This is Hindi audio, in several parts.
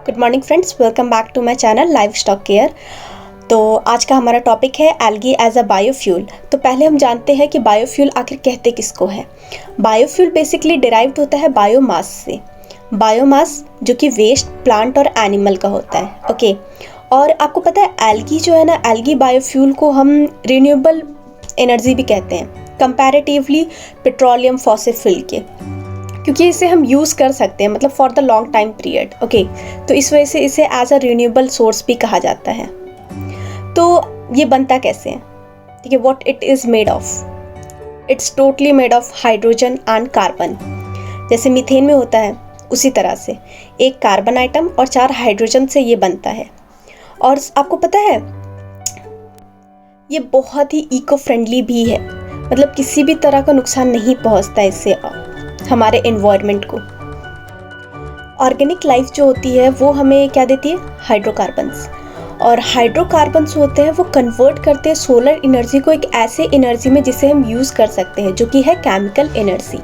Good morning friends, welcome back to my channel Life Stock Care. तो आज का हमारा टॉपिक है एल्गी एज अ बायोफ्यूल। तो पहले हम जानते हैं कि बायोफ्यूल आखिर कहते किसको है। बायोफ्यूल बेसिकली डिराइव्ड होता है बायोमास से। बायोमास जो कि वेस्ट प्लांट और एनिमल का होता है। ओके, और आपको पता है एल्गी जो है ना, एल्गी बायोफ्यूल को हम रिन्यूएबल एनर्जी भी कहते हैं कंपैरेटिवली पेट्रोलियम फॉसिल फ्यूल के, क्योंकि इसे हम यूज़ कर सकते हैं मतलब for the long time period. Okay, तो इस वजह से इसे एज अ रिन्यूएबल सोर्स भी कहा जाता है। तो ये बनता कैसे है, ठीक है, what it is made of. It's totally made of hydrogen and carbon. जैसे मीथेन में होता है उसी तरह से एक कार्बन आइटम और 4 हाइड्रोजन से ये बनता है। और आपको पता है ये बहुत ही इको फ्रेंडली भी है, मतलब किसी भी तरह का नुकसान नहीं पहुंचता इससे हमारे एनवायरनमेंट को। ऑर्गेनिक लाइफ जो होती है वो हमें क्या देती है, हाइड्रोकार्बन्स। और हाइड्रोकार्बन्स होते हैं वो कन्वर्ट करते हैं सोलर एनर्जी को एक ऐसे एनर्जी में जिसे हम यूज़ कर सकते हैं, जो कि है केमिकल एनर्जी।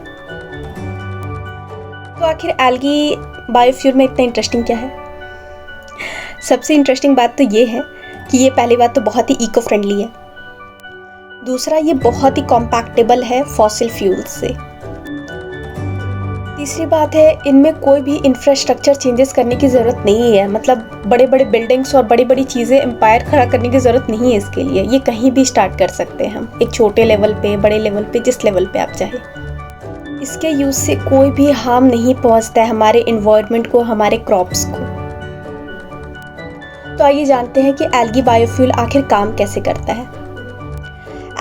तो आखिर एल्गी बायोफ्यूल में इतना इंटरेस्टिंग क्या है? सबसे इंटरेस्टिंग बात तो ये है कि ये पहली बात तो बहुत ही इको फ्रेंडली है। दूसरा, ये बहुत ही कॉम्पैक्टेबल है फॉसिल फ्यूल से। तीसरी बात है, इनमें कोई भी इंफ्रास्ट्रक्चर चेंजेस करने की ज़रूरत नहीं है, मतलब बड़े बड़े बिल्डिंग्स और बड़ी बड़ी चीज़ें एम्पायर खड़ा करने की ज़रूरत नहीं है इसके लिए। ये कहीं भी स्टार्ट कर सकते हैं हम, एक छोटे लेवल पे, बड़े लेवल पे, जिस लेवल पे आप चाहें। इसके यूज़ से कोई भी हार्म नहीं पहुंचता है हमारे एनवायरनमेंट को, हमारे क्रॉप्स को। तो आइए जानते हैं कि एल्गी बायोफ्यूल आखिर काम कैसे करता है।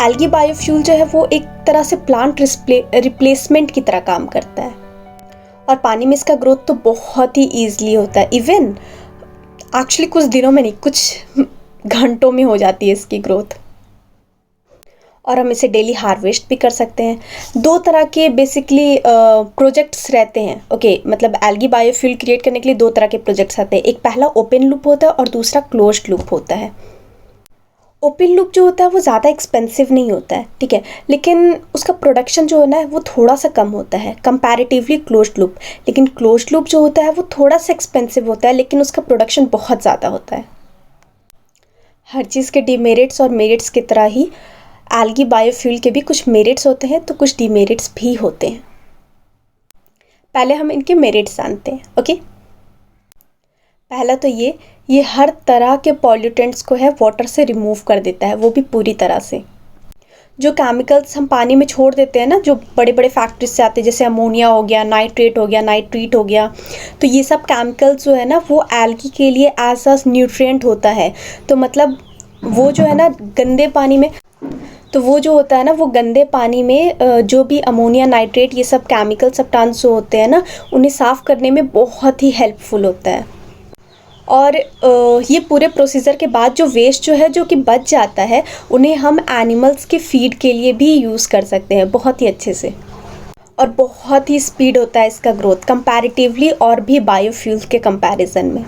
एल्गी बायोफ्यूल जो है वो एक तरह से प्लांट रिप्लेसमेंट की तरह काम करता है, और पानी में इसका ग्रोथ तो बहुत ही ईजिली होता है। इवन एक्चुअली कुछ दिनों में नहीं, कुछ घंटों में हो जाती है इसकी ग्रोथ। और हम इसे डेली हार्वेस्ट भी कर सकते हैं। 2 तरह के बेसिकली प्रोजेक्ट्स रहते हैं। ओके, मतलब एल्गी बायोफ्यूल क्रिएट करने के लिए 2 तरह के प्रोजेक्ट्स आते हैं। एक पहला ओपन लूप होता है और दूसरा क्लोज्ड लूप होता है। ओपन लूप जो होता है वो ज़्यादा एक्सपेंसिव नहीं होता है, ठीक है, लेकिन उसका प्रोडक्शन जो है ना वो थोड़ा सा कम होता है कंपैरेटिवली क्लोज्ड लूप। लेकिन क्लोज्ड लूप जो होता है वो थोड़ा सा एक्सपेंसिव होता है, लेकिन उसका प्रोडक्शन बहुत ज़्यादा होता है। हर चीज़ के डिमेरिट्स और मेरिट्स की तरह ही एल्गी बायोफ्यूल के भी कुछ मेरिट्स होते हैं तो कुछ डिमेरिट्स भी होते हैं। पहले हम इनके मेरिट्स जानते हैं। ओके, पहला तो ये हर तरह के पॉल्यूटेंट्स को है वाटर से रिमूव कर देता है, वो भी पूरी तरह से। जो केमिकल्स हम पानी में छोड़ देते हैं ना, जो बड़े बड़े फैक्ट्रीज से आते हैं, जैसे अमोनिया हो गया, नाइट्रेट हो गया, नाइट्रीट हो गया, तो ये सब केमिकल्स जो है ना वो एल्गी के लिए एज अ न्यूट्रिएंट होता है। तो मतलब वो जो है ना गंदे पानी में, तो वो जो होता है ना वो गंदे पानी में जो भी अमोनिया, नाइट्रेट, ये सब केमिकल सब्सटेंस जो होते हैं ना, उन्हें साफ़ करने में बहुत ही हेल्पफुल होता है। और ये पूरे प्रोसीजर के बाद जो वेस्ट जो है जो कि बच जाता है, उन्हें हम एनिमल्स के फीड के लिए भी यूज़ कर सकते हैं बहुत ही अच्छे से। और बहुत ही स्पीड होता है इसका ग्रोथ कंपैरेटिवली और भी बायोफ्यूल्स के कंपैरिजन में।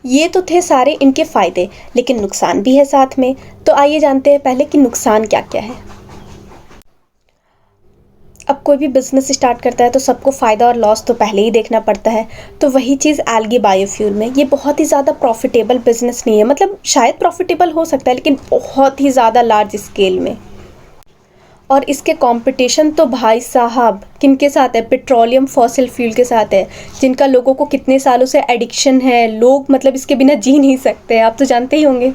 ये तो थे सारे इनके फ़ायदे, लेकिन नुकसान भी है साथ में। तो आइए जानते हैं पहले कि नुकसान क्या क्या है। अब कोई भी बिज़नेस स्टार्ट करता है तो सबको फ़ायदा और लॉस तो पहले ही देखना पड़ता है। तो वही चीज़ एल्गी बायोफ्यूल में, ये बहुत ही ज़्यादा प्रॉफिटेबल बिज़नेस नहीं है, मतलब शायद प्रॉफिटेबल हो सकता है लेकिन बहुत ही ज़्यादा लार्ज स्केल में। और इसके कंपटीशन तो भाई साहब किनके साथ है, पेट्रोलियम फॉसिल फ्यूल के साथ है, जिनका लोगों को कितने सालों से एडिक्शन है। लोग मतलब इसके बिना जी नहीं सकते, आप तो जानते ही होंगे।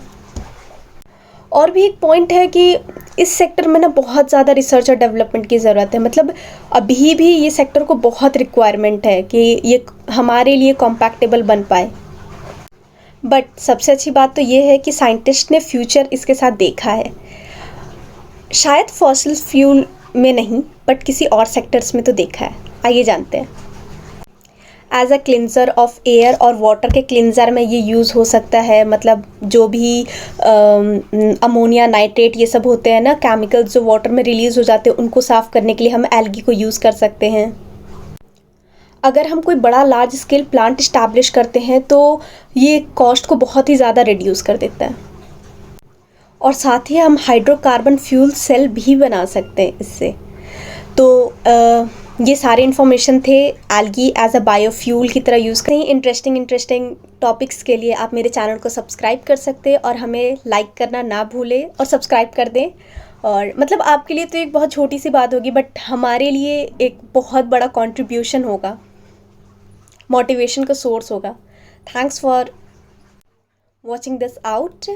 और भी एक पॉइंट है कि इस सेक्टर में ना बहुत ज़्यादा रिसर्च और डेवलपमेंट की ज़रूरत है, मतलब अभी भी ये सेक्टर को बहुत रिक्वायरमेंट है कि ये हमारे लिए कॉम्पैक्टेबल बन पाए। बट सबसे अच्छी बात तो ये है कि साइंटिस्ट ने फ्यूचर इसके साथ देखा है। शायद फॉसिल फ्यूल में नहीं, बट किसी और सेक्टर्स में तो देखा है। आइए जानते हैं। As a cleanser of air और वाटर के क्लिनज़र में ये यूज़ हो सकता है, मतलब जो भी अमोनिया, नाइट्रेट, ये सब होते हैं ना केमिकल्स जो वाटर में रिलीज़ हो जाते हैं, उनको साफ़ करने के लिए हम एल्गी को यूज़ कर सकते हैं। अगर हम कोई बड़ा लार्ज स्केल प्लांट इस्टेब्लिश करते हैं तो ये कॉस्ट को बहुत ही ज़्यादा रिड्यूस कर देता है। और साथ ही हम हाइड्रोकार्बन फ्यूल सेल भी बना सकते हैं इससे। तो ये सारे इन्फॉर्मेशन थे एल्गी एज अ बायोफ्यूल की तरह यूज़ करें। इंटरेस्टिंग टॉपिक्स के लिए आप मेरे चैनल को सब्सक्राइब कर सकते हैं और हमें लाइक करना ना भूलें और सब्सक्राइब कर दें। और मतलब आपके लिए तो एक बहुत छोटी सी बात होगी, बट हमारे लिए एक बहुत बड़ा कंट्रीब्यूशन होगा, मोटिवेशन का सोर्स होगा। Thanks for watching this out.